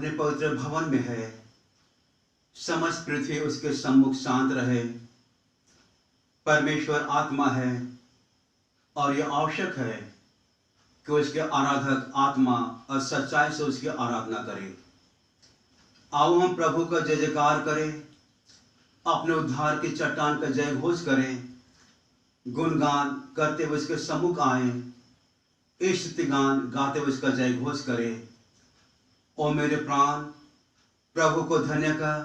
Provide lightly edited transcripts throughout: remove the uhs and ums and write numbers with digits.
अपने पवित्र भवन में है। समस्त पृथ्वी उसके सम्मुख शांत रहे। परमेश्वर आत्मा है और यह आवश्यक है कि उसके आराधक आत्मा और सच्चाई से उसकी आराधना करें। आओ हम प्रभु का जय जयकार करें, अपने उद्धार की चट्टान का जय घोष करें, गुणगान करते हुए उसके सम्मुख आए, स्तुति गान गाते हुए उसका जय घोष करें। ओ मेरे प्राण प्रभु को धन्य कर,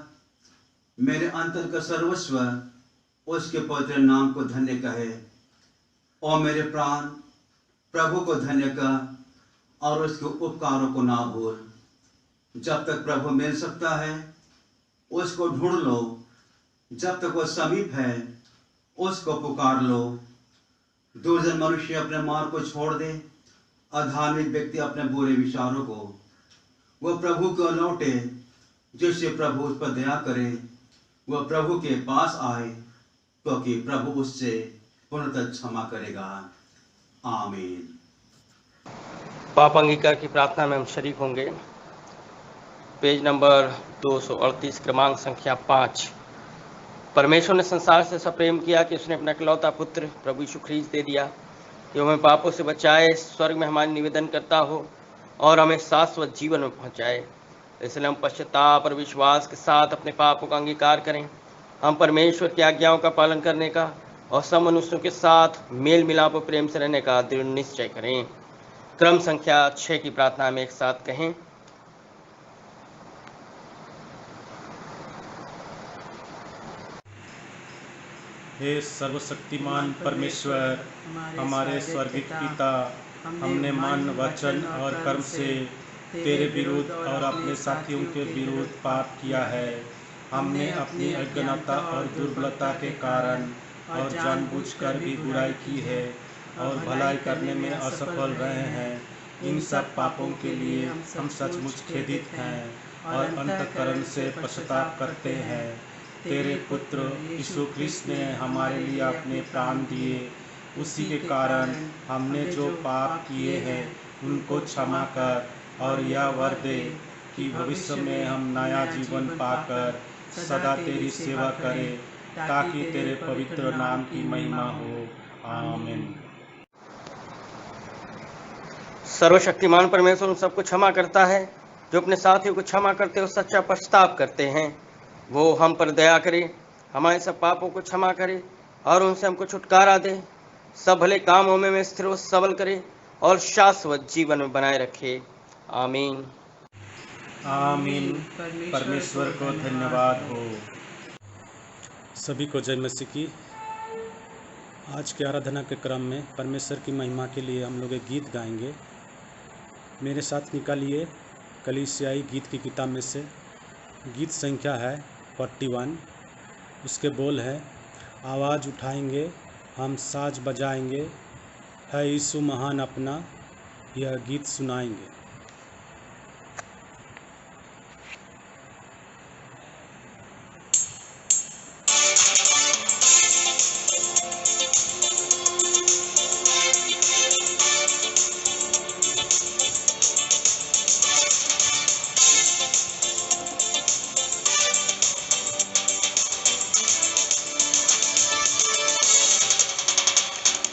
मेरे अंतर का सर्वस्व उसके पवित्र नाम को धन्य कहे। ओ मेरे प्राण प्रभु को धन्य कर और उसके उपकारों को ना भूल। जब तक प्रभु मिल सकता है उसको ढूंढ लो, जब तक वह समीप है उसको पुकार लो। दुर्जन मनुष्य अपने मार्ग को छोड़ दे, अधार्मिक व्यक्ति अपने बुरे विचारों को वह प्रभु को लौटे। जिससे प्रभु उस पर दया करे वह प्रभु के पास आए, क्योंकि प्रभु उससे पूर्णतः क्षमा करेगा। आमीन। पाप अंगीकार की प्रार्थना में हम शरीक होंगे। पेज नंबर 238, क्रमांक संख्या 5। परमेश्वर ने संसार से ऐसा प्रेम किया कि उसने अपना इकलौता पुत्र प्रभु यीशु ख्रीस्त दे दिया कि हमें पापों से बचाए, स्वर्ग में हमारी निवेदन करता हो और हमें शाश्वत जीवन में पहुंचाए। इसलिए हम पश्चाताप और विश्वास के साथ अपने पापों का अंगीकार करें। हम परमेश्वर की आज्ञाओं का पालन करने का और सब मनुष्यों के साथ मेल मिलाप और प्रेम से रहने का दृढ़ निश्चय करें। क्रम संख्या 6 की प्रार्थना में एक साथ कहें। हे सर्वशक्तिमान परमेश्वर, हमारे स्वर्गीय पिता, हमने मन, वचन और कर्म से तेरे विरुद्ध और अपने साथियों के विरुद्ध पाप किया है। हमने अपनी अज्ञानता और दुर्बलता के कारण और जानबूझकर भी बुराई की है और भलाई करने में असफल रहे हैं। इन सब पापों के लिए हम सचमुच खेदित हैं और अंतःकरण से पश्चाताप करते हैं। तेरे पुत्र यीशु ख्रीस्त ने हमारे लिए अपने प्राण दिए, उसी के कारण हमने जो पाप किए हैं उनको क्षमा कर और यह वर दे कि भविष्य में हम नया जीवन पाकर सदा तेरी सेवा करें, ताकि तेरे पवित्र नाम की महिमा हो। आमीन। सर्वशक्तिमान परमेश्वर उन सबको क्षमा करता है जो अपने साथियों को क्षमा करते और सच्चा पश्चाताप करते हैं। वो हम पर दया करे, हमारे सब पापों को क्षमा करे और उनसे हमको छुटकारा दे, सब भले कामों में स्थिर और सबल करे और शाश्वत जीवन में बनाए रखे। आमीन। आमीन। परमेश्वर को धन्यवाद हो। सभी को जय मसीह की। आज के आराधना के क्रम में परमेश्वर की महिमा के लिए हम लोग एक गीत गाएंगे। मेरे साथ निकालिए कलीसियाई गीत की किताब में से गीत संख्या है 41। उसके बोल है, आवाज़ उठाएंगे हम साज बजाएंगे, है यीशु महान अपना, यह गीत सुनाएंगे।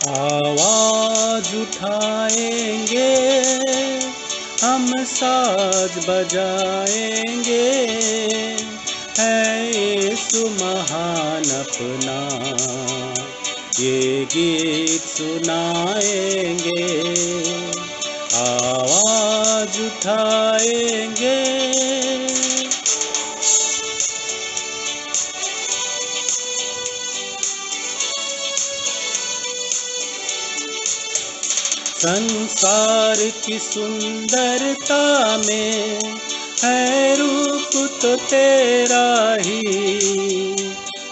आवाज उठाएंगे हम साज बजाएंगे, है यीशु महान अपना, ये गीत सुनाएंगे। आवाज उठाएंगे संसार की सुंदरता में है रूप तो तेरा ही,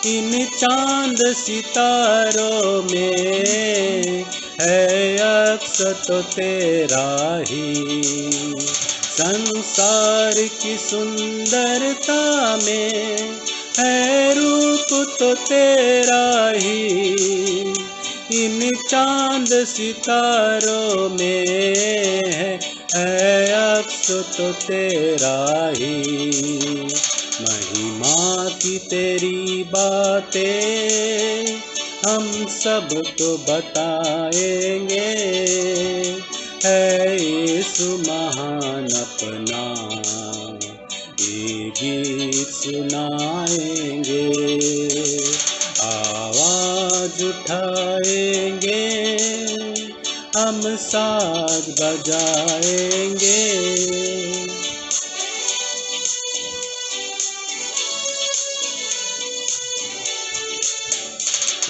इन चांद सितारों में है अक्स तो तेरा ही। संसार की सुंदरता में है रूप तो तेरा ही, इन चांद सितारों में है अक्स तो तेरा ही, महिमा की तेरी बातें हम सबको बताएंगे। है यीशु महान अपना ये गीत सुनाएंगे, आवाज उठाएंगे, हम साज बजाएंगे।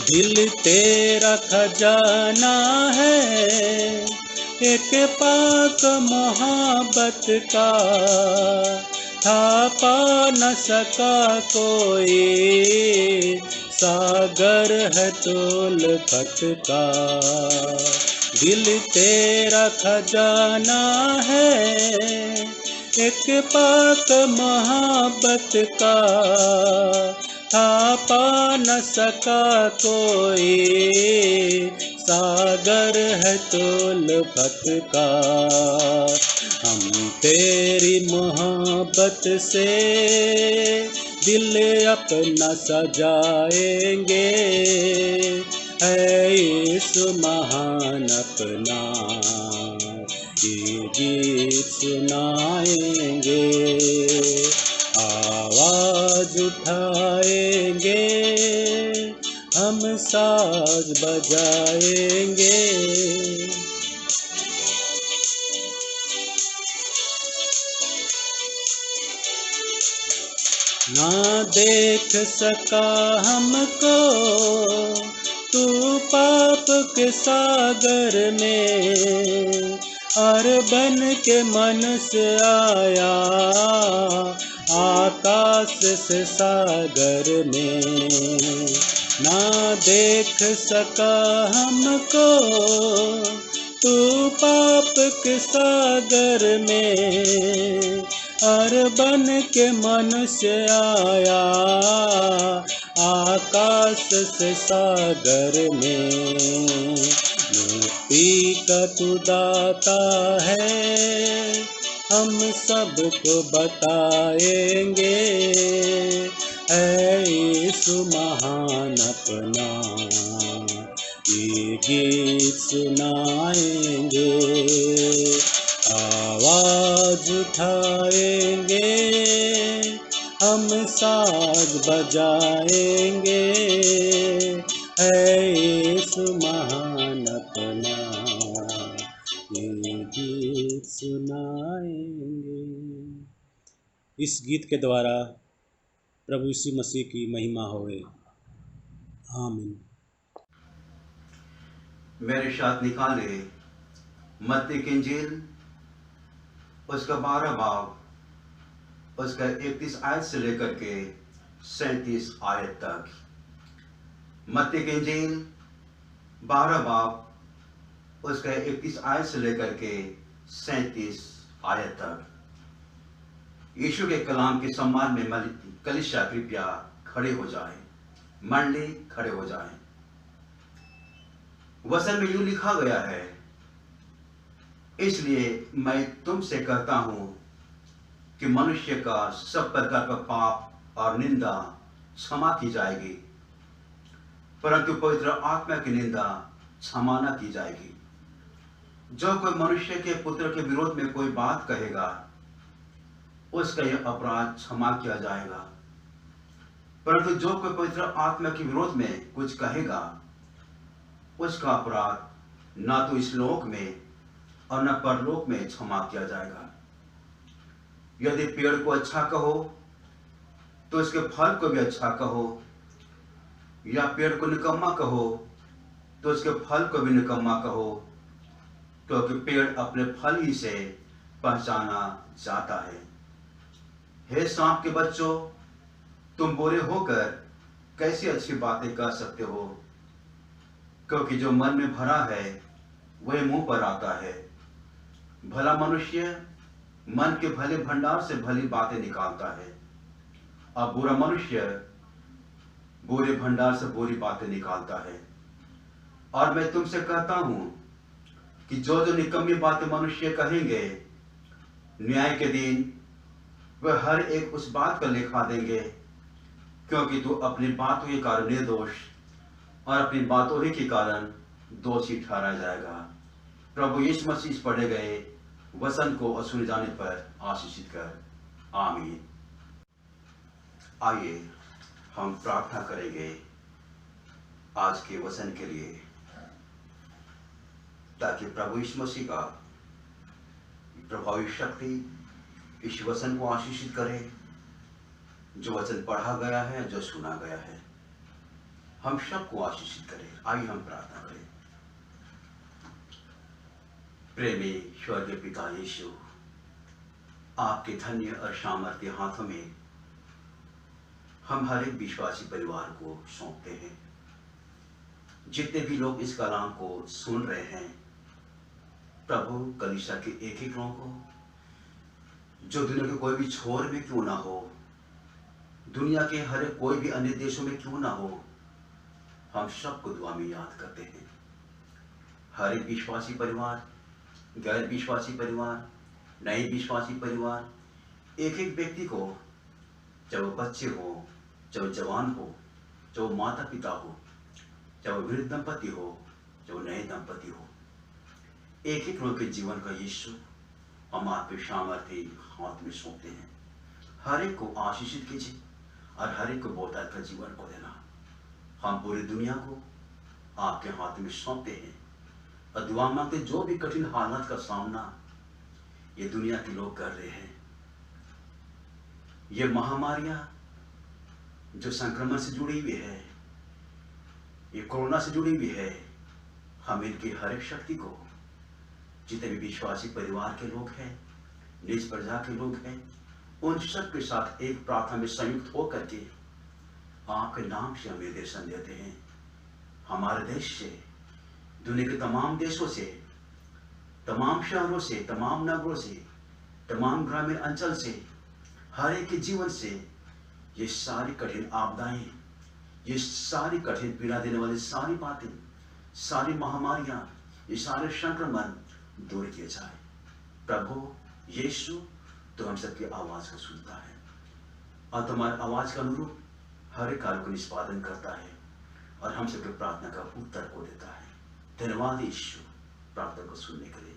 दिल तेरा खजाना है, एक पाक मोहब्बत का, था पा न सका कोई, सागर है तोलफत का। दिल तेरा खजाना है, एक पाक मोहब्बत का, था पा न सका कोई, सागर है तोलफत का। हम तेरी मोहब्बत से दिल अपना सजाएंगे, है यीशु महान अपना ये गीत सुनाएंगे, आवाज उठाएंगे, हम साज बजाएंगे। ना देख सका हमको तू पाप के सागर में, और बन के मनुष्य आया आकाश से सागर में। ना देख सका हमको तू पाप के सागर में, और बन के मनुष्य आया आकाश से सागर में। मुक्ति का तू दाता है, हम सबको बताएंगे, है यीशु महान अपना ये गीत सुनाएंगे, आवाज उठाएंगे, हम साज बजाएंगे, है यीशु महान अपना ये गीत सुनाएंगे। इस गीत के द्वारा प्रभु यीशु मसीह की महिमा होवे। आमीन। मेरे साथ निकाले मत्ती की इंजील उसका 12 बाब उसका 31 आयत से लेकर के 37 आयत तक। मत्ती की इंजील 12 बाब उसका 31 आयत से लेकर के 37 आयत तक। यीशु के कलाम के सम्मान में कलीसिया कृपया खड़े हो जाए, मंडली खड़े हो जाए। वचन में यूं लिखा गया है, इसलिए मैं तुमसे कहता हूं कि मनुष्य का सब प्रकार का पाप और निंदा क्षमा की जाएगी, परंतु पवित्र आत्मा की निंदा क्षमा न की जाएगी। जो कोई मनुष्य के पुत्र के विरोध में कोई बात कहेगा, उसका यह अपराध क्षमा किया जाएगा, परंतु जो कोई पवित्र आत्मा के विरोध में कुछ कहेगा, उसका अपराध न तो इस लोक में और न परलोक में क्षमा किया जाएगा। यदि पेड़ को अच्छा कहो तो उसके फल को भी अच्छा कहो, या पेड़ को निकम्मा कहो तो उसके फल को भी निकम्मा कहो, क्योंकि पेड़ अपने फल ही से पहचाना जाता है। हे सांप के बच्चों, तुम बुरे होकर कैसी अच्छी बातें कर सकते हो, क्योंकि जो मन में भरा है वह मुंह पर आता है। भला मनुष्य मन के भले भंडार से भली बातें निकालता है, और बुरा मनुष्य बुरे भंडार से बुरी बातें निकालता है। और मैं तुमसे कहता हूं कि जो जो निकम्मी बातें मनुष्य कहेंगे, न्याय के दिन वह हर एक उस बात का लेखा देंगे, क्योंकि तू अपनी बातों के कारण निर्दोष और अपनी बातों ही के कारण दोषी ठहराया जाएगा। प्रभु यीशु मसीह पढ़े गए वचन को और सुने जाने पर आशीषित कर, आमीन। आइए हम प्रार्थना करेंगे आज के वचन के लिए, ताकि प्रभु यीशु मसीह का प्रभावी शक्ति इस वचन को आशीषित करे। जो वचन पढ़ा गया है, जो सुना गया है, हम सबको आशीषित करे। आइए हम प्रार्थना करें। प्रेमी स्वर्गीय पिता यीशु, आपके धन्य और सामर्थ्य हाथों में हम हर एक विश्वासी परिवार को सौंपते हैं। जितने भी लोग इस कलाम को सुन रहे हैं, प्रभु कलीसिया के एक एक लोगों को, जो दुनिया के कोई भी छोर में क्यों ना हो, दुनिया के हर एक कोई भी अन्य देशों में क्यों ना हो, हम सबको दुआ में याद करते हैं। हर एक विश्वासी परिवार, गैर विश्वासी परिवार, नए विश्वासी परिवार, एक एक व्यक्ति को, चाहे वो बच्चे हो, चाहे वो जवान हो, चाहे वो माता पिता हो, चाहे वो वृद्ध दंपति हो, चाहे वो नए दंपति हो, एक एक लोग के जीवन का यीशु हम आपके सामर्थ्य हाथ में सौंपते हैं। हर एक को आशीषित कीजिए और हर एक को बहुतायत का जीवन को देना। हम पूरी दुनिया को आपके हाथ में सौंपते हैं और दुआ मांगते, जो भी कठिन हालात का सामना ये दुनिया के लोग कर रहे हैं, ये महामारियां जो संक्रमण से जुड़ी हुई है, ये कोरोना से जुड़ी हुई है, हम इनकी हर एक शक्ति को, जितने भी विश्वासी परिवार के लोग हैं, निज प्रजा के लोग हैं, उन सब के साथ एक प्रार्थना में संयुक्त होकर के आपके नाम से हम निर्देशन देते हैं। हमारे देश से, दुनिया के तमाम देशों से, तमाम शहरों से, तमाम नगरों से, तमाम ग्रामीण अंचल से, हर एक के जीवन से ये सारी कठिन आपदाएं, ये सारी कठिन पीड़ा देने वाली सारी बातें, सारी महामारियां, ये सारे संक्रमण दूर किए जाए। प्रभु यीशु तो हम सबकी आवाज को सुनता है और तुम्हारी आवाज के अनुरूप हर एक कार्य को निष्पादन करता है और हम सबके प्रार्थना का उत्तर को देता है। धन्यवाद यीशु, प्रार्थना को सुनने के लिए।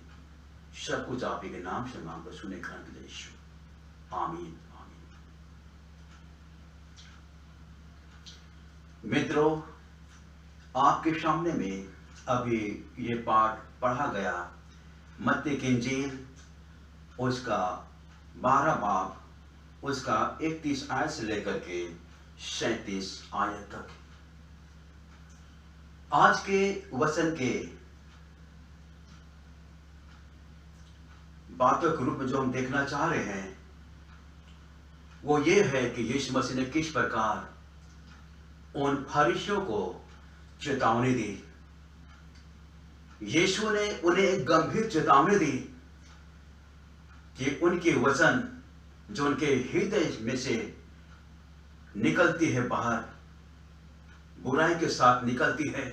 सब कुछ आप ही के नाम से मांग कर सुने ग्रहण के लिए यीशु, आमीन आमीन। मित्रों, आपके सामने में अभी ये पाठ पढ़ा गया मत्ती की इंजील उसका 12 बाब उसका 31 आयत से लेकर के 37 आयत तक। आज के वचन के बातों के रूप में जो हम देखना चाह रहे हैं वो ये है कि यीशु मसीह ने किस प्रकार उन फरीसियों को चेतावनी दी। यीशु ने उन्हें एक गंभीर चेतावनी दी कि उनके वचन जो उनके हृदय में से निकलती है बाहर, बुराई के साथ निकलती है,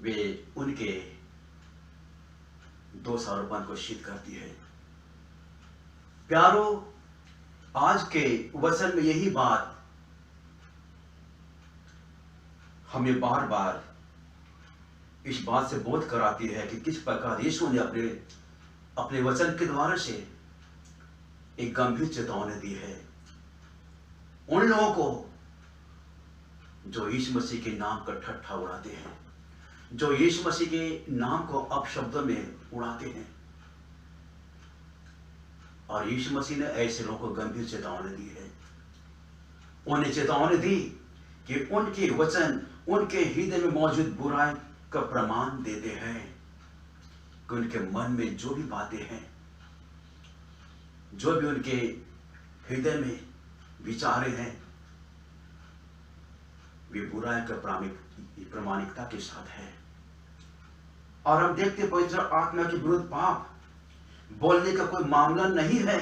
वे उनके दोषारोपण को सिद्ध करती है। प्यारो, आज के वचन में यही बात हमें बार बार इस बात से बोध कराती है कि किस प्रकार यीशु ने अपने वचन के द्वारा से एक गंभीर चेतावनी दी है उन लोगों को जो यीशु मसीह के नाम का ठट्ठा उड़ाते हैं, जो यीशु मसीह के नाम को अपशब्दों में उड़ाते हैं। और यीशु मसीह ने ऐसे लोगों को गंभीर चेतावनी दी है। उन्हें चेतावनी दी कि उनके वचन उनके हृदय में मौजूद बुराई का प्रमाण देते हैं कि उनके मन में जो भी बातें हैं, जो भी उनके हृदय में विचारे हैं, वे बुराई का प्रामाणिकता के साथ है। और हम देखते पवित्र आत्मा के विरुद्ध पाप बोलने का कोई मामला नहीं है।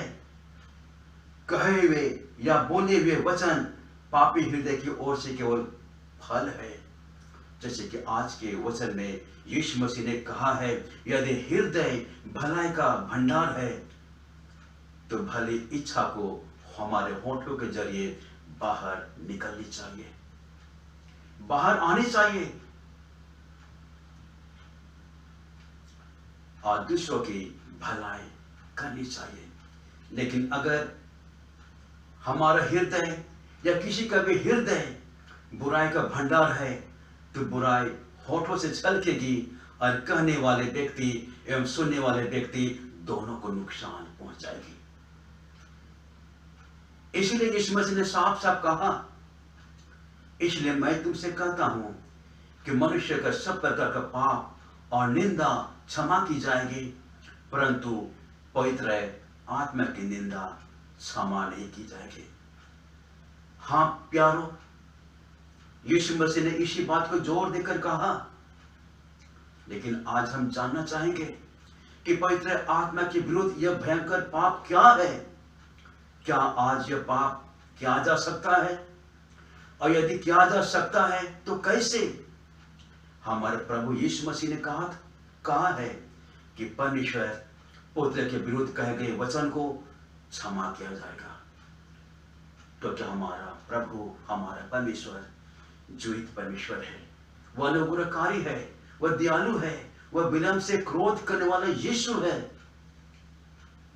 कहे हुए या बोले हुए वचन पापी हृदय की ओर से केवल फल है। जैसे कि आज के वचन में यीशु मसीह ने कहा है, यदि हृदय भलाई का भंडार है तो भली इच्छा को हमारे होठों के जरिए बाहर निकलनी चाहिए, बाहर आनी चाहिए और दूसरों की भलाई करनी चाहिए। लेकिन अगर हमारा हृदय या किसी का भी हृदय बुराई का भंडार है तो बुराई होठों से छलकेगी और कहने वाले व्यक्ति एवं सुनने वाले व्यक्ति दोनों को नुकसान पहुंचाएगी। इसलिए यीशु मसीह ने साफ साफ कहा, इसलिए मैं तुमसे कहता हूं कि मनुष्य का सब प्रकार का पाप और निंदा क्षमा की जाएगी, परंतु पवित्र आत्मा की निंदा क्षमा नहीं की जाएगी। हाँ प्यारो, यीशु मसीह ने इसी बात को जोर देकर कहा। लेकिन आज हम जानना चाहेंगे कि पवित्र आत्मा के विरुद्ध यह भयंकर पाप क्या है। क्या आज यह पाप किया जा सकता है? और यदि किया जा सकता है तो कैसे? हमारे प्रभु यीशु मसीह ने कहा है कि परमेश्वर पुत्र के विरुद्ध कहे गए वचन को क्षमा किया जाएगा। तो क्या हमारा प्रभु, हमारा परमेश्वर जीवित परमेश्वर है, वह अनुग्रहकारी है, वह दयालु है, वह विलंब से क्रोध करने वाला यीशु है।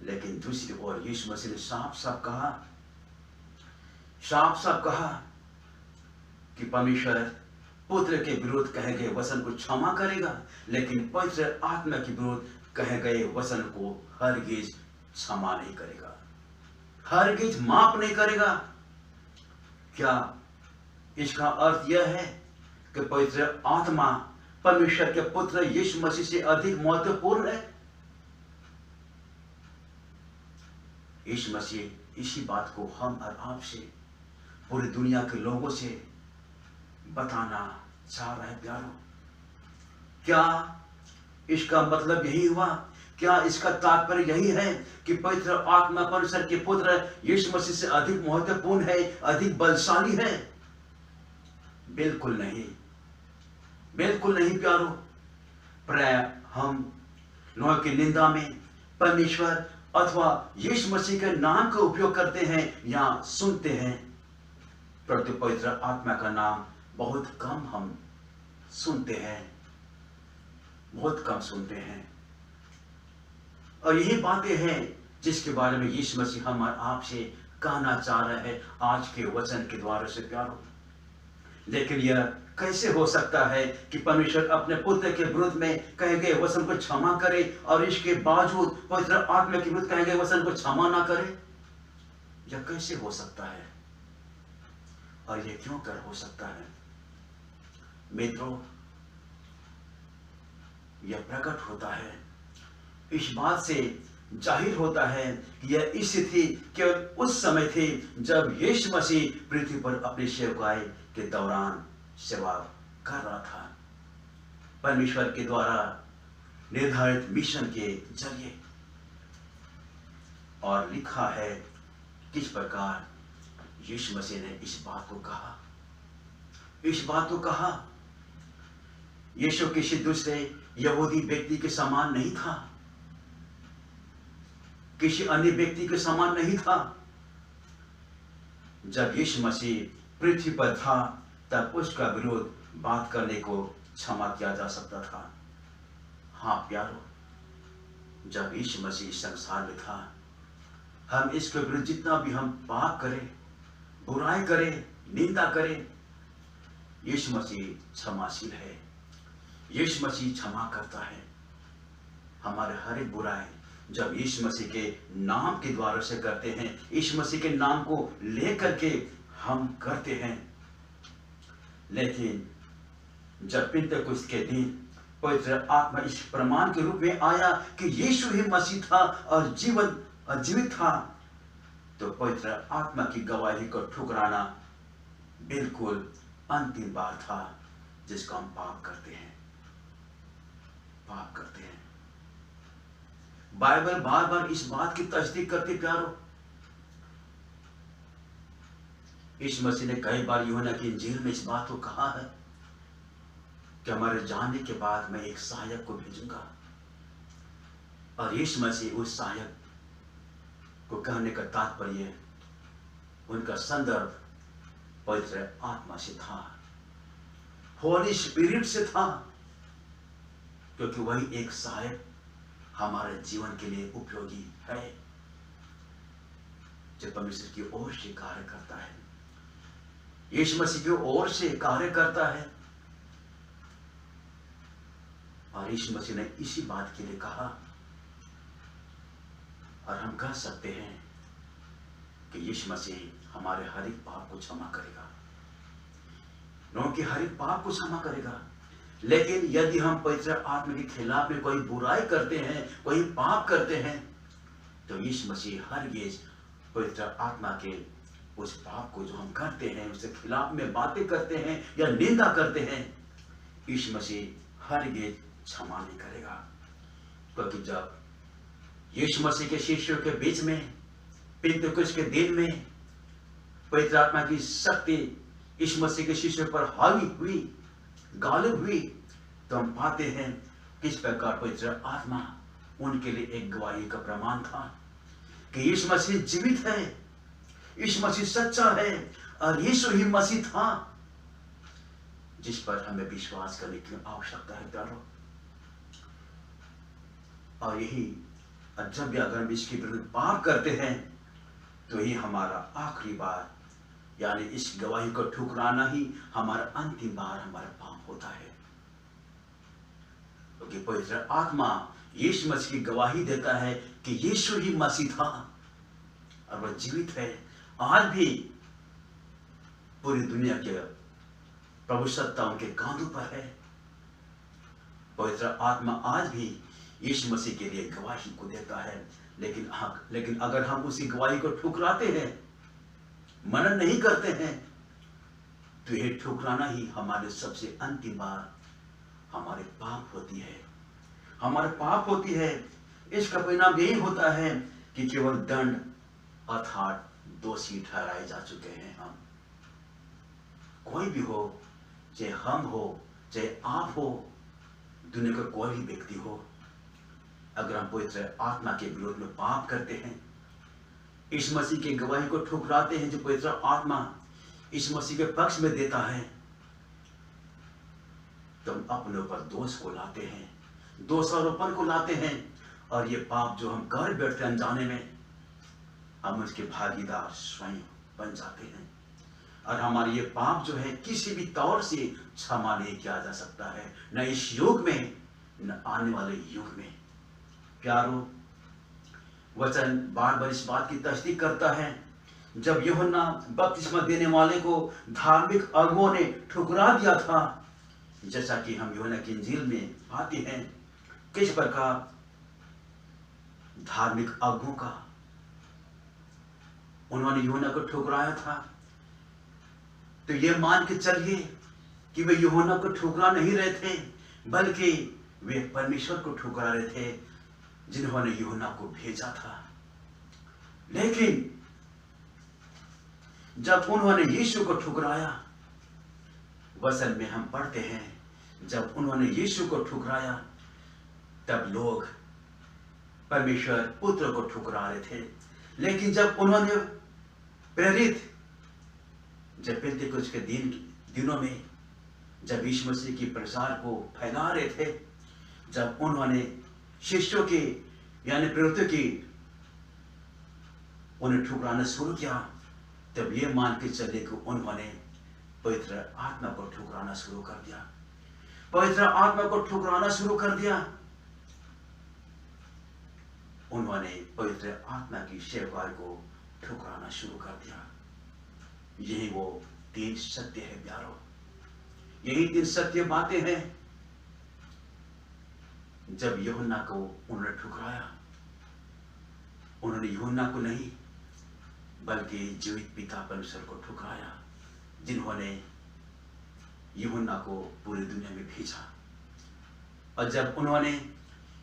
लेकिन दूसरी ओर यीशु मसीह ने साफ साफ कहा कि परमेश्वर पुत्र के विरुद्ध कहे गए वचन को क्षमा करेगा, लेकिन पवित्र आत्मा के विरुद्ध कहे गए वचन को हरगिज क्षमा नहीं करेगा, हरगिज माफ नहीं करेगा। क्या इसका अर्थ यह है कि पवित्र आत्मा परमेश्वर के पुत्र यीशु मसीह से अधिक महत्वपूर्ण है? यीशु मसीह इसी बात को हम और आपसे, पूरी दुनिया के लोगों से बताना चाह रहा है प्यारो। क्या इसका मतलब यही हुआ? क्या इसका तात्पर्य यही है कि पवित्र आत्मा परमेश्वर के पुत्र यीशु मसीह से अधिक महत्वपूर्ण है, अधिक बलशाली है? बिल्कुल नहीं, बिल्कुल नहीं प्यारो। प्राय हम लोगों की निंदा में परमेश्वर अथवा यीशु मसीह के नाम का उपयोग करते हैं या सुनते हैं, परंतु पवित्र आत्मा का नाम बहुत कम हम सुनते हैं, बहुत कम सुनते हैं। और यही बातें हैं जिसके बारे में यीशु मसीह हम और आपसे कहना चाह रहे हैं आज के वचन के द्वारा से प्यारो। लेकिन यह कैसे हो सकता है कि परमेश्वर अपने पुत्र के विरुद्ध में कहे गए वचन को क्षमा करे और इसके बावजूद पवित्र आत्मा के विरुद्ध कहे गए वचन को क्षमा ना करे? यह कैसे हो सकता है और यह क्यों कर हो सकता है? मित्रों, यह प्रकट होता है, इस बात से जाहिर होता है कि यह स्थिति केवल उस समय थी जब यीशु मसीह पृथ्वी पर अपनी सेवकाई के दौरान सेवा कर रहा था, परमेश्वर के द्वारा निर्धारित मिशन के जरिए। और लिखा है किस प्रकार यीशु मसीह ने इस बात को कहा। यीशु किसी दूसरे यहूदी व्यक्ति के समान नहीं था, किसी अन्य व्यक्ति के समान नहीं था। जब यीशु मसीह पृथ्वी पर था तब उसका विरोध बात करने को क्षमा किया जा सकता था। हाँ प्यारो, जब यीशु मसीह संसार में था, हम इसके विरुद्ध जितना भी हम पाप करें, बुराई करें, निंदा करें, यीशु मसीह क्षमाशील है, यीशु मसीह क्षमा करता है। हमारे हर एक बुराई जब यीशु मसीह के नाम के द्वारा से करते हैं, यीशु मसीह के नाम को लेकर के हम करते हैं। लेकिन जब पिंतकुस्त के दिन पवित्र आत्मा इस प्रमाण के रूप में आया कि यीशु ही मसीह था और जीवित था, तो पवित्र आत्मा की गवाही को ठुकराना बिल्कुल अंतिम बार था जिसको हम पाप करते हैं। बाइबल बार बार इस बात की तस्दीक करती प्यारो। यीशु मसीह ने कई बार यूहन्ना की इंजील में इस बात को कहा है कि हमारे जाने के बाद मैं एक सहायक को भेजूंगा, और यीशु मसीह उस सहायक को कहने का तात्पर्य, उनका संदर्भ पवित्र आत्मा से था, होली स्पिरिट से था, क्योंकि वही एक सहायक हमारे जीवन के लिए उपयोगी है, जो परमेश्वर की ओर से कार्य करता है, यीशु मसीह की ओर से कार्य करता है। और यीशु मसीह ने इसी बात के लिए कहा, और हम कह सकते हैं कि यीशु मसीह हमारे हर एक पाप को क्षमा करेगा, लोगों के हर एक पाप को क्षमा करेगा। लेकिन यदि हम पवित्र आत्मा के खिलाफ में कोई बुराई करते हैं, कोई पाप करते हैं, तो यीशु मसीह हरगिज़ पवित्र आत्मा के उस पाप को जो हम करते हैं, उसके खिलाफ में बातें करते हैं या निंदा करते हैं, यीशु मसीह हरगिज़ क्षमा नहीं करेगा। क्योंकि जब यीशु मसीह के शिष्यों के बीच में पिंतकुस्त के दिन में पवित्र आत्मा की शक्ति यीशु मसीह के शिष्यों पर हावी हुई, गालिब हुई, तो हम पाते हैं किस प्रकार पवित्र आत्मा उनके लिए एक गवाही का प्रमाण था कि यीशु मसीह जीवित है, यीशु मसीह सच्चा है, और यीशु ही मसीह था जिस पर हमें विश्वास करने की आवश्यकता है प्यारो। और यही जब भी अगर हम इसके विरुद्ध पाप करते हैं, तो ही हमारा आखिरी बार, यानी इस गवाही को ठुकराना ही हमारा अंतिम बार हमारा पाप होता है। क्योंकि पवित्र आत्मा यीशु मसीह की गवाही देता है कि यीशु ही मसीह था और वह जीवित है। आज भी पूरी दुनिया के प्रभु सत्ता उनके कांधों पर है। पवित्र आत्मा आज भी यीशु मसीह के लिए गवाही को देता है। लेकिन अगर हम उसी गवाही को ठुकराते हैं, मनन नहीं करते हैं, तो यह ठुकराना ही हमारे सबसे अंतिम बार हमारे पाप होती है, हमारे पाप होती है। इसका परिणाम यही होता है कि केवल दंड अर्थात दोषी ठहराए जा चुके हैं। हम कोई भी हो, चाहे हम हो, चाहे आप हो, दुनिया का कोई भी व्यक्ति हो, अगर हम पवित्र आत्मा के विरोध में पाप करते हैं, इस मसीह की गवाही को ठुकराते हैं जो पवित्र आत्मा इस मसीह के पक्ष में देता है, तो हम अपने ऊपर दोष को लाते हैं, दोषारोपण को लाते हैं, और ये पाप जो हम कर बैठते हैं अनजाने में, हम उसके भागीदार स्वयं बन जाते हैं। और हमारे ये पाप जो है किसी भी तौर से क्षमा नहीं किया जा सकता है, न इस युग में न आने वाले युग में। प्यारो, वचन बार बार इस बात की तस्दीक करता है, जब यूहन्ना बपतिस्मा देने वाले को धार्मिक अगुओं ने ठुकरा दिया था, जैसा कि हम यूहन्ना की इंजील में पाते हैं किस प्रकार धार्मिक अगुओं का उन्होंने यूहन्ना को ठुकराया था, तो यह मान के चलिए कि वे यूहन्ना को ठुकरा नहीं रहे थे, बल्कि वे परमेश्वर को ठुकरा रहे थे जिन्होंने यूहन्ना को भेजा था। लेकिन जब उन्होंने यीशु को ठुकराया, वचन में हम पढ़ते हैं, जब उन्होंने यीशु को ठुकराया, तब लोग परमेश्वर पुत्र को ठुकरा रहे थे। लेकिन जब उन्होंने प्रेरित, जब पेंतिकुस्त के दिनों में जब यीशु मसीह की प्रचार को फैला रहे थे, जब उन्होंने शिष्यों की यानी प्रेरितों की उन्हें ठुकराना शुरू किया, तब ये मान के चले कि उन्होंने पवित्र आत्मा को ठुकराना शुरू कर दिया। पवित्र आत्मा को ठुकराना शुरू कर दिया। उन्होंने पवित्र आत्मा की सेवकाई को ठुकराना शुरू कर दिया। यही वो 3 सत्य है प्यारो, यही 3 सत्य बातें हैं। जब यूहन्ना को उन्होंने ठुकराया, उन्होंने यूहन्ना को नहीं बल्कि जीवित पिता परमेश्वर को ठुकराया, जिन्होंने यूहन्ना को पूरी दुनिया में भेजा। और जब उन्होंने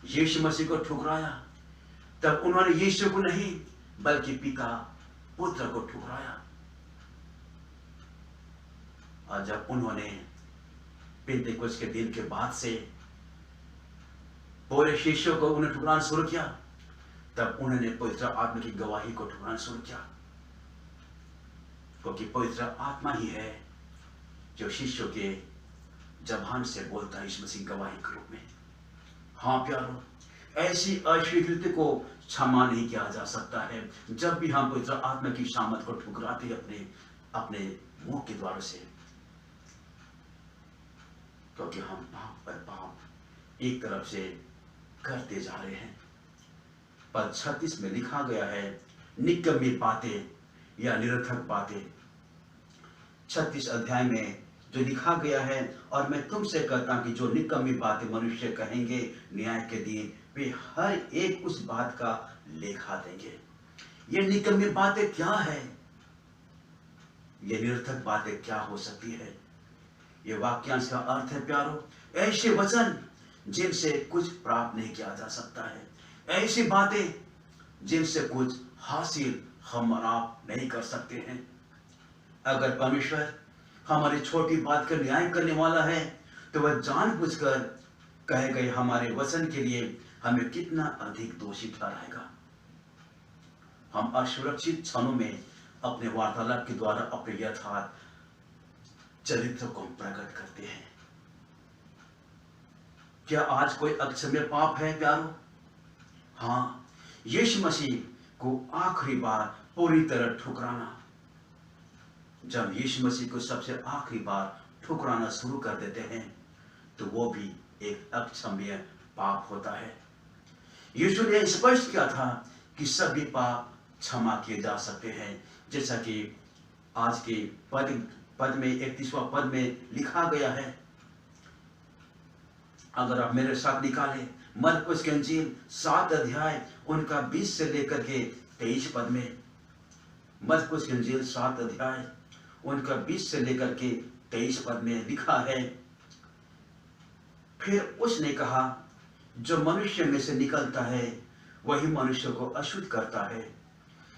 यीशु मसीह को ठुकराया, तब उन्होंने यीशु को नहीं बल्कि पिता पुत्र को ठुकराया। और जब उन्होंने पेंतेकोस्त के दिन के बाद से पूरे शिष्यों को उन्हें ठुकराना शुरू किया, तब उन्होंने पवित्र आत्मा की गवाही को ठुकराना शुरू किया, क्योंकि पवित्र आत्मा ही है जो शिष्यों के जबान से बोलता है, यीशु मसीह गवाही के रूप में। हाँ प्यारो, ऐसी अस्वीकृति को क्षमा नहीं किया जा सकता है जब भी हम पवित्र आत्मा की शामत को ठुकराते अपने अपने मुंह के द्वार से, क्योंकि हम पाप पर पाप एक तरफ से करते जा रहे हैं। पद 36 में लिखा गया है, निकम्मी बातें या निरर्थक बातें। 36 अध्याय में जो लिखा गया है, और मैं तुमसे कहता हूं कि जो निकम्मी बातें मनुष्य कहेंगे न्याय के दिन, वे हर एक उस बात का लेखा देंगे। ये निकम्मी बातें क्या है? ये निरर्थक बातें क्या हो सकती है? ये वाक्यांश का अर्थ है प्यारो, ऐसे वचन जिनसे कुछ प्राप्त नहीं किया जा सकता है, ऐसी बातें जिनसे कुछ हासिल हम आप नहीं कर सकते हैं। अगर परमेश्वर हमारी छोटी बात का न्याय करने वाला है, तो वह जानबूझकर कहे गए हमारे वचन के लिए हमें कितना अधिक दोषी ठहराएगा। हम असुरक्षित क्षणों में अपने वार्तालाप के द्वारा अपने यथार्थ चरित्र को प्रकट करते हैं। क्या आज कोई अक्षम्य पाप है प्यारो? हाँ, यीशु मसीह को आखिरी बार पूरी तरह ठुकराना। जब यीशु मसीह को सबसे आखिरी बार ठुकराना शुरू कर देते हैं, तो वो भी एक अक्षम्य पाप होता है। यीशु ने स्पष्ट किया था कि सभी पाप क्षमा किए जा सकते हैं, जैसा कि आज के पद में 31वां पद में लिखा गया है। अगर आप मेरे साथ निकालें मरकुस की इंजील 7 अध्याय उनका 20 से लेकर के 23 पद में, मरकुस की इंजील 7 अध्याय उनका 20 से लेकर के 23 पद में लिखा है, फिर उसने कहा, जो मनुष्य में से निकलता है वही मनुष्य को अशुद्ध करता है,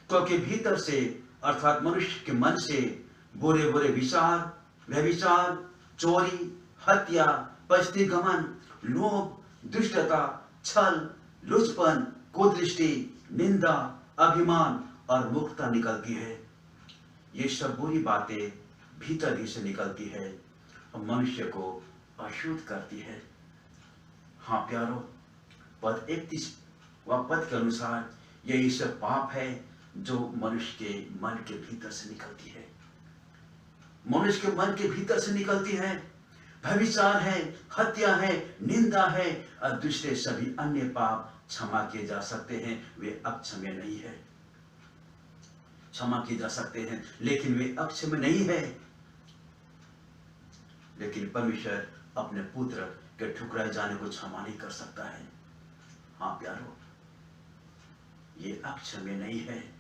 क्योंकि भीतर से अर्थात मनुष्य के मन से बुरे बुरे विचार, व्यभिचार, चोरी, हत्या, पस्ती, घमंड, लोभ, दुष्टता, छल, लुचपन, कुदृष्टि, निंदा, अभिमान और मूर्खता निकलती है। ये सब बुरी बातें भीतर ही से निकलती है और मनुष्य को अशुद्ध करती है। हाँ प्यारो, पद 31वां पद के अनुसार यही सब पाप है जो मनुष्य के मन के भीतर से निकलती है। मनुष्य के मन के भीतर से निकलती है। व्यभिचार है, हत्या है, निंदा है और दूसरे सभी अन्य पाप क्षमा किए जा सकते हैं, वे अक्षम्य नहीं है। क्षमा किए जा सकते हैं लेकिन वे अक्षम्य नहीं है। लेकिन परमेश्वर अपने पुत्र के ठुकराए जाने को क्षमा नहीं कर सकता है। हाँ प्यारो, ये अक्षम्य नहीं है।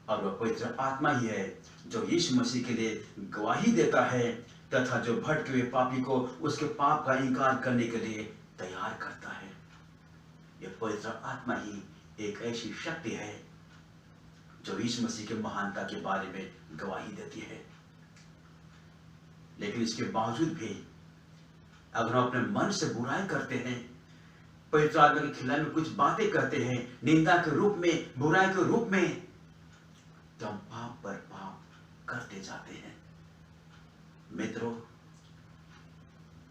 और वह पवित्र आत्मा ही है जो यीशु मसीह के लिए गवाही देता है तथा जो भटके हुए पापी को उसके पाप का इनकार करने के लिए तैयार करता है। यह पवित्र आत्मा ही एक ऐसी शक्ति है जो यीशु मसीह के महानता के बारे में गवाही देती है। लेकिन इसके बावजूद भी अगर हम अपने मन से बुराई करते हैं, पवित्र आत्मा के खिलाफ में कुछ बातें करते हैं, निंदा के रूप में, बुराई के रूप में, तो हम पाप पर पाप करते जाते हैं। मित्रों,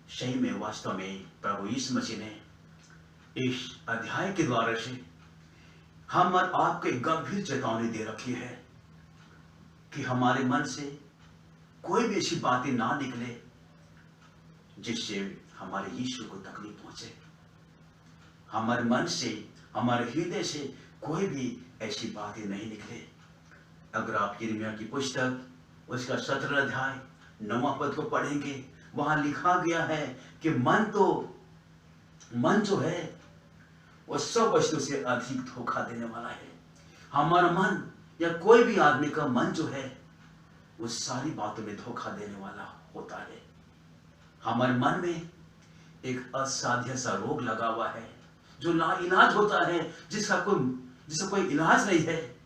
सही में वास्तव में प्रभु यीशु मसीह ने इस अध्याय के द्वारा से हम और आपको एक गंभीर चेतावनी दे रखी है कि हमारे मन से कोई भी ऐसी बातें ना निकले जिससे हमारे यीशु को तकलीफ पहुंचे। हमारे मन से, हमारे हृदय से कोई भी ऐसी बातें नहीं निकले। अगर आप यिर्मयाह की पुस्तक उसका 17 अध्याय 9वां पद को पढ़ेंगे, वहां लिखा गया है कि मन जो है वो सब वस्तु से अधिक धोखा देने वाला है। हमारा मन या कोई भी आदमी का मन जो है वो सारी बातों में धोखा देने वाला होता है। हमारे मन में एक असाध्य सा रोग लगा हुआ है जो लाइलाज होता है, जिसका कोई इलाज नहीं है।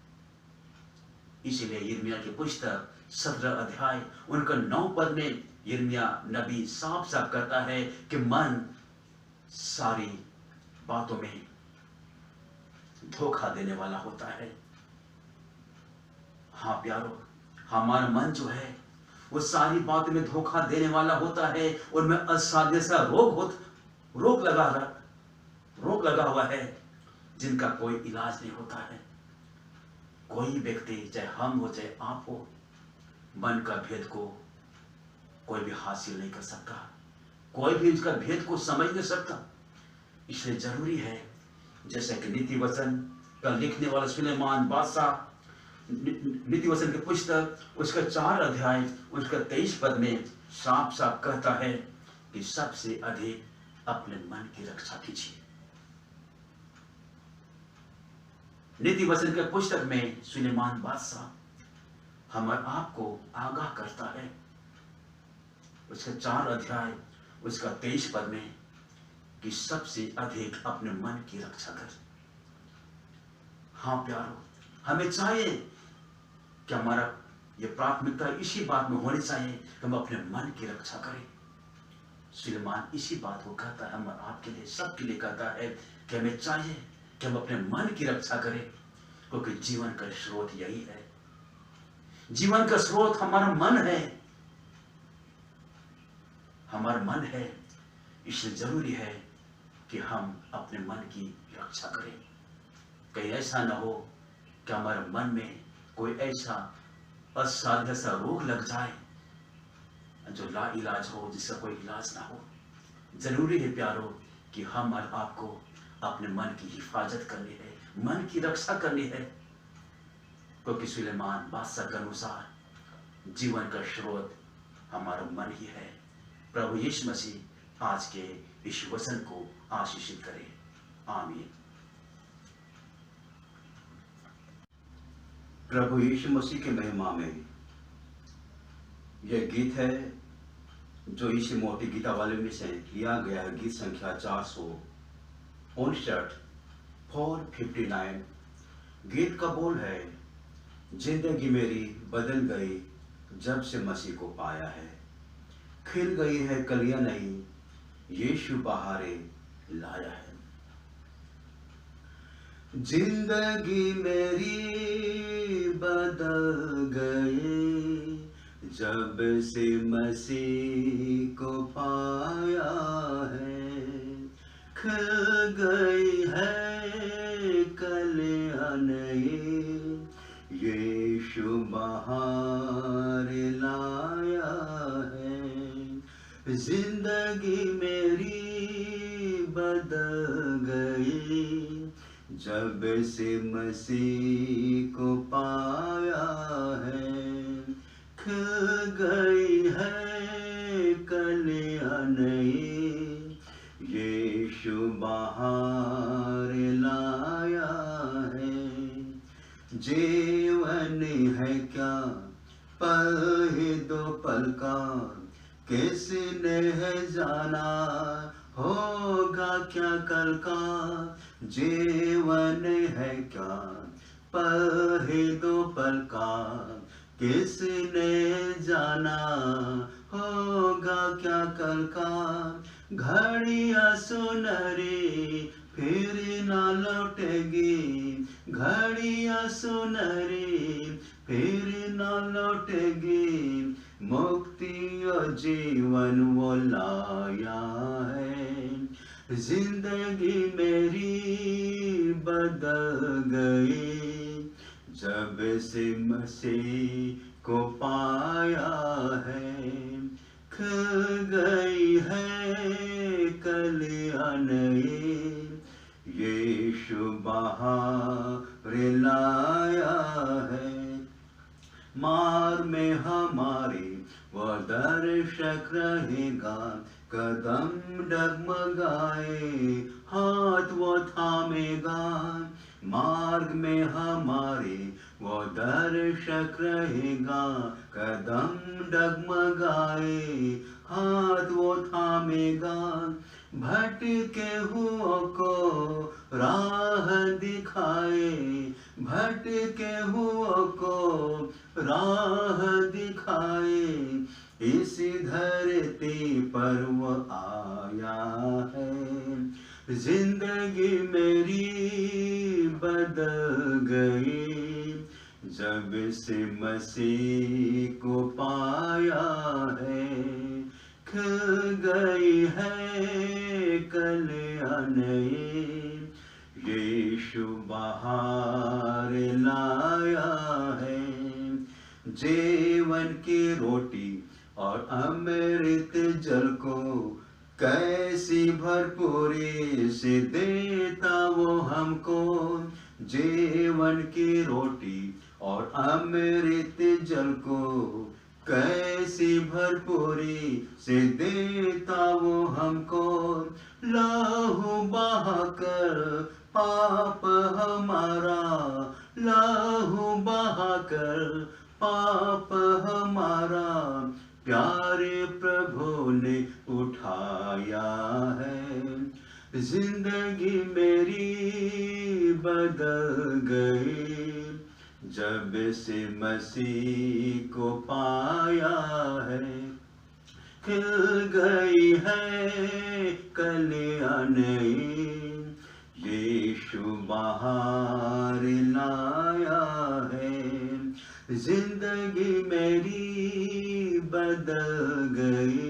इसीलिए यिर्मयाह की पुस्तक 17 अध्याय उनका 9 पद में यिर्मयाह नबी साफ साफ करता है कि मन सारी बातों में धोखा देने वाला होता है। हाँ प्यारो, हमारा मन जो है वो सारी बातों में धोखा देने वाला होता है, उनमें असाध्य सा रोग लगा हुआ है, जिनका कोई इलाज नहीं होता है। कोई व्यक्ति, चाहे हम हो चाहे आप हो, मन का भेद को कोई भी हासिल नहीं कर सकता, कोई भी उसका भेद को समझ नहीं सकता। इसलिए जरूरी है, जैसे कि नीति वचन का लिखने वाला सुलेमान बादशाह नीति वचन की पुस्तक उसका 4 अध्याय उसका 23 पद में साफ साफ कहता है कि सबसे अधिक अपने मन की रक्षा कीजिए। नीति वचन के पुस्तक में सुलेमान बादशाह हमारे आप को आगाह करता है, उसका 4 अध्याय उसका 23 पद में, कि सबसे अधिक अपने मन की रक्षा कर। हाँ प्यारो, हमें चाहिए कि हमारा ये प्राथमिकता इसी बात में होनी चाहिए कि हम अपने मन की रक्षा करें। सुलेमान इसी बात को कहता है, हम आपके लिए, सबके लिए कहता है कि हमें चाहिए कि हम अपने मन की रक्षा करें, क्योंकि जीवन का स्रोत यही है। जीवन का स्रोत हमारा मन है, हमारा मन है। इसलिए जरूरी है कि हम अपने मन की रक्षा करें। कहीं ऐसा ना हो कि हमारे मन में कोई ऐसा असाध्य सा रोग लग जाए जो ला इलाज हो, जिसका कोई इलाज ना हो। जरूरी है प्यारो कि हम और आपको अपने मन की हिफाजत करनी है, मन की रक्षा करनी है, क्योंकि सुलेमान बादशाह के अनुसार जीवन का स्रोत हमारा मन ही है। प्रभु यीशु मसीह आज के इस वचन को आशीषित करे। आमीन। प्रभु यीशु मसीह के महिमा में यह गीत है जो इस मोटी गीतावली में से लिया गया है, गीत संख्या 459 459। गीत का बोल है, जिंदगी मेरी बदल गई जब से मसीह को पाया है, खिल गई है कलियां नई, यीशु बहारे लाया है। जिंदगी मेरी बदल गई जब से मसीह को पाया है, खिल गई है कलियां नई, यीशु बहार लाया है। जिंदगी मेरी बदल गई जब से मसीह को पाया है, खिल गई है कलियां नई, यीशु बहार लाया है। जीवन है क्या पल ही 2 पल का, किसने है जाना होगा क्या कल का। जीवन है क्या पल ही 2 पल का, किसने जाना होगा क्या कल का। घड़ियां सुनहरी फिर ना लौटेगी, घड़ियां सुनहरी फिर ना लौटेगी, मुक्ति और जीवन वो लाया है। जिंदगी मेरी बदल गई जब से मसीह को पाया है, खिल गई है कलियां नई, यीशु बहार लाया है। मार में हमारी वो दर्शक रहेगा, कदम डगमगाए हाथ वो थामेगा। मार्ग में हमारे वो दर्शक रहेगा, कदम डगमगाए हाथ वो थामेगा। भटके हुओं को राह दिखाए, भटके हुओं को राह दिखाए, इस धरती पर वो आया है। जिंदगी मेरी बदल गई जब से मसीह को पाया है। खिल गई है कलियां नई, यीशु बाहर लाया है। जीवन की रोटी और अमृत जल को कैसी भरपूरी से देता वो हमको। जीवन की रोटी और अमृत जल को कैसी भरपूरी से देता वो हमको। लहू बहाकर पाप हमारा, लहू बहाकर पाप हमारा प्यारे प्रभु ने उठाया है। जिंदगी मेरी बदल गई जब से मसीह को पाया है। खिल गई है कलियां नई, यीशु बाहर लाया है। जिंदगी मेरी बदल गई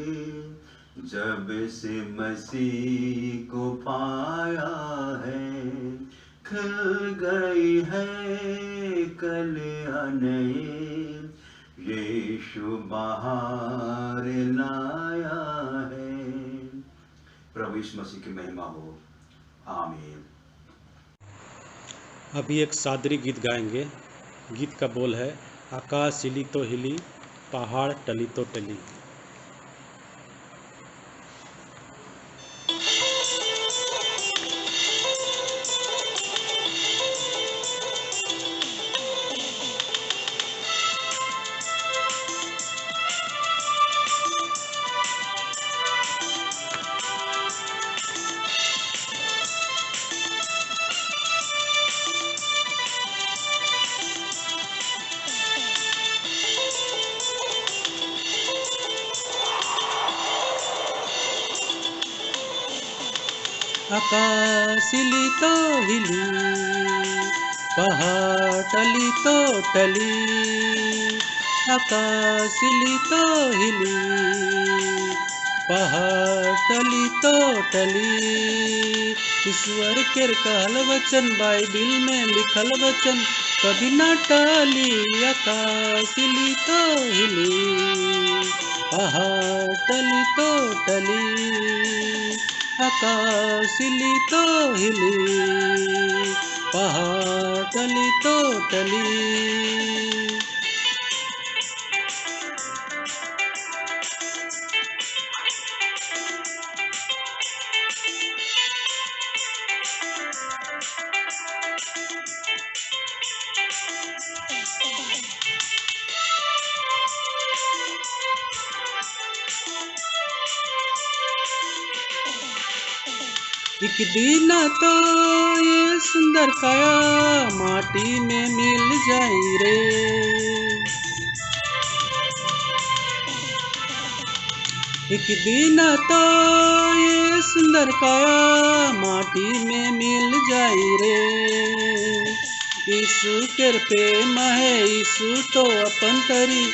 जब से मसीह को पाया है। खिल गई है कलियां नई, यीशु बाहर लाया है। प्रभु यीशु मसीह की महिमा हो, आमीन। अभी एक सादरी गीत गाएंगे। गीत का बोल है, आकाश हिली तो हिली, पहाड़ टली तो टली। आकाश हिली तो हिली, पहाड़ टली तो टली। आकाश हिली तो हिली, पहाड़ टली तो टली। ईश्वर के कहल वचन, बाइबिल में लिखल वचन कभी न टली। आकाश हिली तो हिली, पहाड़ टली तो टली। आकाश हिली तो हिली, पहाड़ टली तो टली। एक दिन तो ये सुंदर काया माटी में मिल जाई रे। एक दिन तो ये सुंदर काया माटी में मिल जाई रे। यीशु के प्रेम है, यीशु तो अपन करी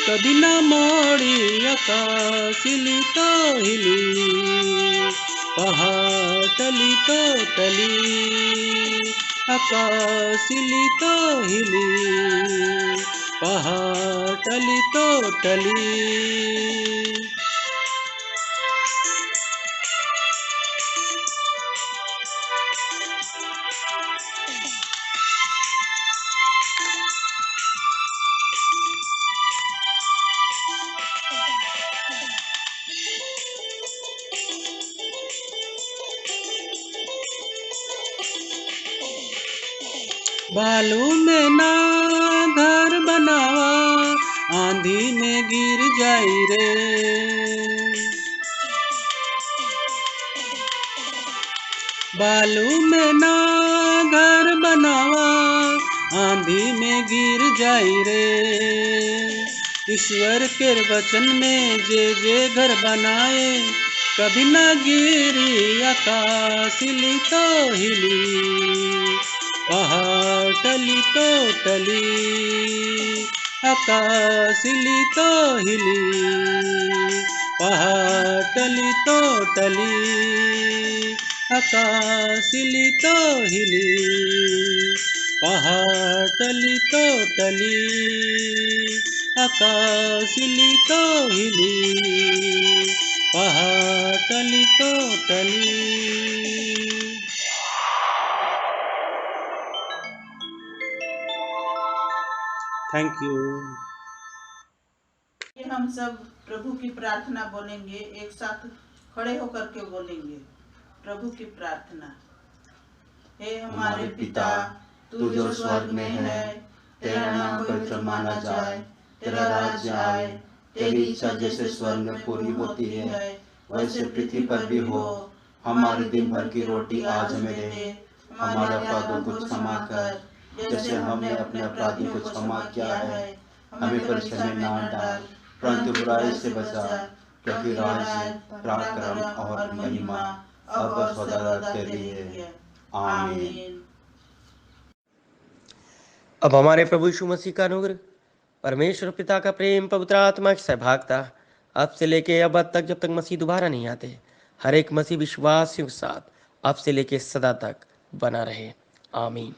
कभी ना मोड़ी। आकाश हिली तो हिली, पहाड़ टली तो टली। आकाश हिली तो हिली, पहाड़ टली तो टली। बालू में ना घर बनावा, आंधी में गिर जाई रे। बालू में ना घर बनावा, आंधी में गिर जाई रे। ईश्वर के वचन में जे घर बनाए, कभी न गिरी आकाश हिली तो हिली, पहाड़ टली तो टली, आकाश हिली तो हिली, पहाड़ टली तो टली, आकाश हिली तो हिली, पहाड़ टली तो टली, आकाश हिली तो हिली, पहाड़ टली तो टली। Thank you. ये हम सब प्रभु की प्रार्थना बोलेंगे, एक साथ खड़े होकर के बोलेंगे प्रभु की प्रार्थना। हे हमारे पिता, तू जो स्वर्ग में है, तेरा नाम पवित्र माना जाए, तेरा राज्य आए, तेरी इच्छा जैसे स्वर्ग में पूरी होती है वैसे पृथ्वी पर भी हो। हमारे दिन भर की रोटी आज हमें दे, हमारे अपराधों को क्षमा कर जैसे हमने अपने अपराधियों को क्षमा किया है, हमें परीक्षा में ना डाल परंतु बुराई से बचा, क्योंकि राज्य, पराक्रम और महिमा अब और सदा तेरी है। आमीन। अब हमारे प्रभु यीशु मसीह का अनुग्रह, परमेश्वर पिता का प्रेम, पवित्र आत्मा की सहभागिता अब से लेके अब तक, जब तक मसीह दोबारा नहीं आते, हर एक मसीह विश्वासियों के साथ अब से लेके सदा तक बना रहे। आमीन।